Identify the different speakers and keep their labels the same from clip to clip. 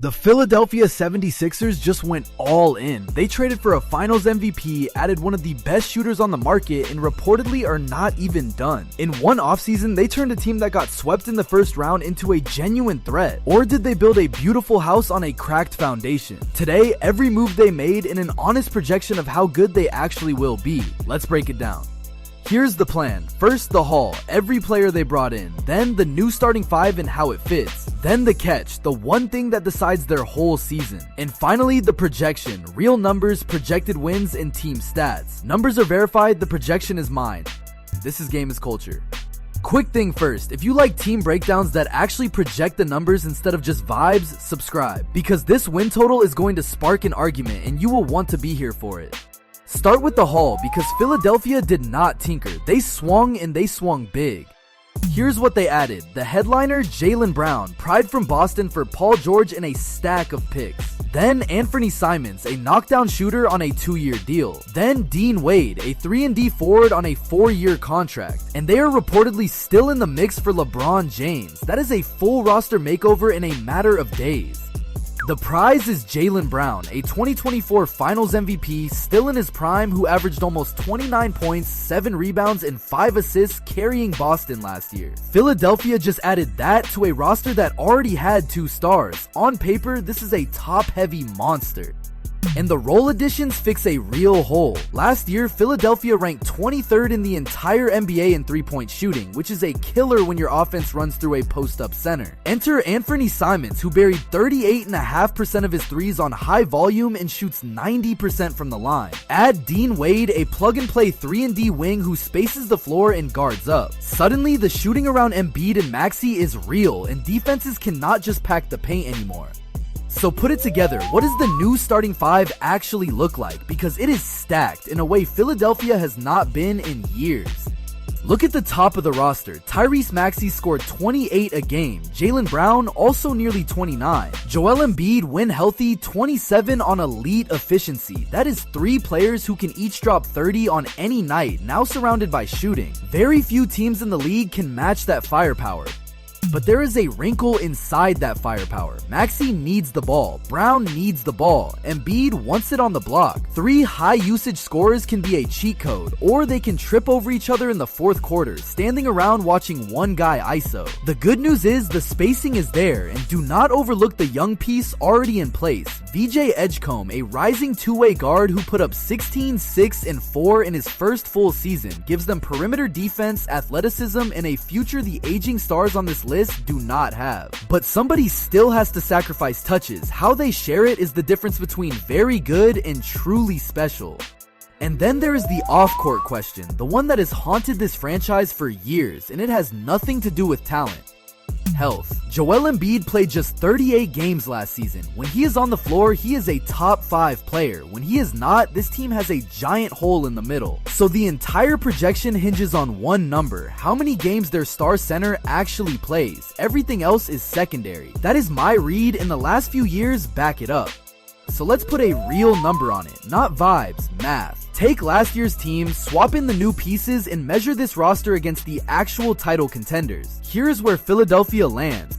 Speaker 1: The Philadelphia 76ers just went all in. They traded for a finals MVP, added one of the best shooters on the market, and reportedly are not even done. In one offseason, they turned a team that got swept in the first round into a genuine threat. Or did they build a beautiful house on a cracked foundation? Today, every move they made in an honest projection of how good they actually will be. Let's break it down. Here's the plan. First, the haul, every player they brought in. Then, the new starting five and how it fits. Then, the catch, the one thing that decides their whole season. And finally, the projection, real numbers, projected wins, and team stats. Numbers are verified, the projection is mine. This is Game is Culture. Quick thing first, if you like team breakdowns that actually project the numbers instead of just vibes, subscribe. Because this win total is going to spark an argument and you will want to be here for it. Start with the haul because Philadelphia did not tinker. They swung and they swung big. Here's what they added. The headliner, Jaylen Brown, pried from Boston for Paul George and a stack of picks. Then Anthony Simons, a knockdown shooter on a 2-year deal. Then Dean Wade, a 3-and-D forward on a 4-year contract. And they are reportedly still in the mix for LeBron James. That is a full roster makeover in a matter of days. The prize is Jaylen Brown, a 2024 Finals MVP, still in his prime, who averaged almost 29 points, 7 rebounds, and 5 assists carrying Boston last year. Philadelphia just added that to a roster that already had 2 stars. On paper, this is a top-heavy monster. And the role additions fix a real hole. Last year, Philadelphia ranked 23rd in the entire NBA in 3-point shooting, which is a killer when your offense runs through a post-up center. Enter Anthony Simons, who buried 38.5% of his threes on high volume and shoots 90% from the line. Add Dean Wade, a plug-and-play 3-and-D wing who spaces the floor and guards up. Suddenly, the shooting around Embiid and Maxey is real, and defenses cannot just pack the paint anymore. So put it together, what does the new starting five actually look like? Because it is stacked in a way Philadelphia has not been in years. Look at the top of the roster. Tyrese Maxey scored 28 a game. Jaylen Brown also nearly 29. Joel Embiid, when healthy, 27 on elite efficiency. That is 3 players who can each drop 30 on any night, now surrounded by shooting. Very few teams in the league can match that firepower. But there is a wrinkle inside that firepower. Maxey needs the ball. Brown needs the ball. Embiid wants it on the block. 3 high-usage scorers can be a cheat code, or they can trip over each other in the fourth quarter, standing around watching one guy ISO. The good news is the spacing is there, and do not overlook the young piece already in place. VJ Edgecombe, a rising two-way guard who put up 16, 6, and 4 in his first full season, gives them perimeter defense, athleticism, and a future the aging stars on this list do not have. But somebody still has to sacrifice touches. How they share it is the difference between very good and truly special. And then there is the off-court question, the one that has haunted this franchise for years, and it has nothing to do with talent. Health. Joel Embiid played just 38 games last season. When he is on the floor, he is a top 5 player. When he is not, this team has a giant hole in the middle. So the entire projection hinges on one number, how many games their star center actually plays. Everything else is secondary. That is my read, and the last few years back it up. So let's put a real number on it, not vibes, math. Take last year's team, swap in the new pieces, and measure this roster against the actual title contenders. Here's where Philadelphia lands.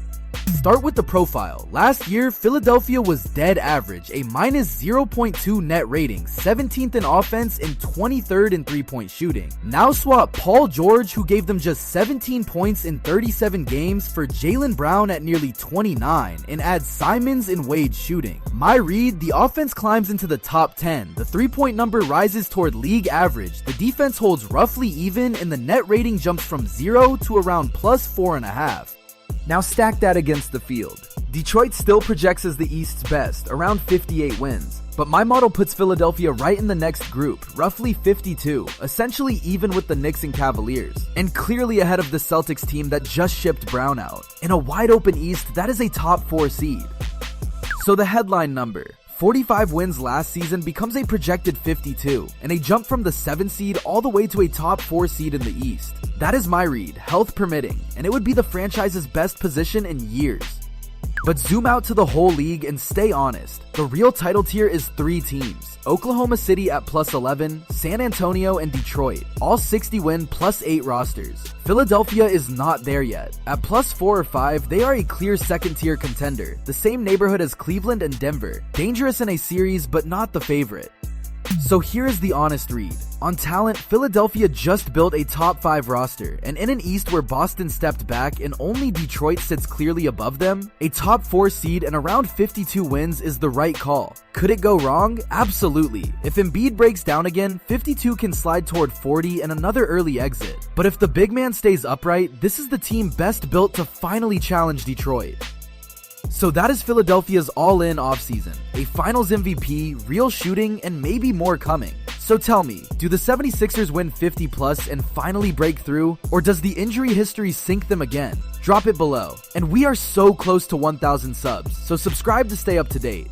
Speaker 1: Start with the profile. Last year, Philadelphia was dead average, a minus 0.2 net rating, 17th in offense and 23rd in 3-point shooting. Now swap Paul George, who gave them just 17 points in 37 games, for Jaylen Brown at nearly 29, and add Simons and Wade shooting. My read, the offense climbs into the top 10, the 3-point number rises toward league average, the defense holds roughly even, and the net rating jumps from 0 to around plus 4.5. Now stack that against the field. Detroit still projects as the East's best, around 58 wins. But my model puts Philadelphia right in the next group, roughly 52, essentially even with the Knicks and Cavaliers, and clearly ahead of the Celtics team that just shipped Brown out. In a wide open East, that is a top 4 seed. So the headline number, 45 wins last season becomes a projected 52, and a jump from the 7 seed all the way to a top 4 seed in the East. That is my read, health permitting, and it would be the franchise's best position in years. But zoom out to the whole league and stay honest. The real title tier is 3 teams. Oklahoma City at plus 11, San Antonio, and Detroit, all 60 win plus 8 rosters. Philadelphia is not there yet. At plus 4 or 5, they are a clear second tier contender, the same neighborhood as Cleveland and Denver, dangerous in a series but not the favorite. So here is the honest read. On talent, Philadelphia just built a top 5 roster, and in an East where Boston stepped back and only Detroit sits clearly above them, a top 4 seed and around 52 wins is the right call. Could it go wrong? Absolutely. If Embiid breaks down again, 52 can slide toward 40 and another early exit. But if the big man stays upright, this is the team best built to finally challenge Detroit. So that is Philadelphia's all-in offseason. A finals MVP, real shooting, and maybe more coming. So tell me, do the 76ers win 50 plus and finally break through? Or does the injury history sink them again? Drop it below. And we are so close to 1,000 subs, so subscribe to stay up to date.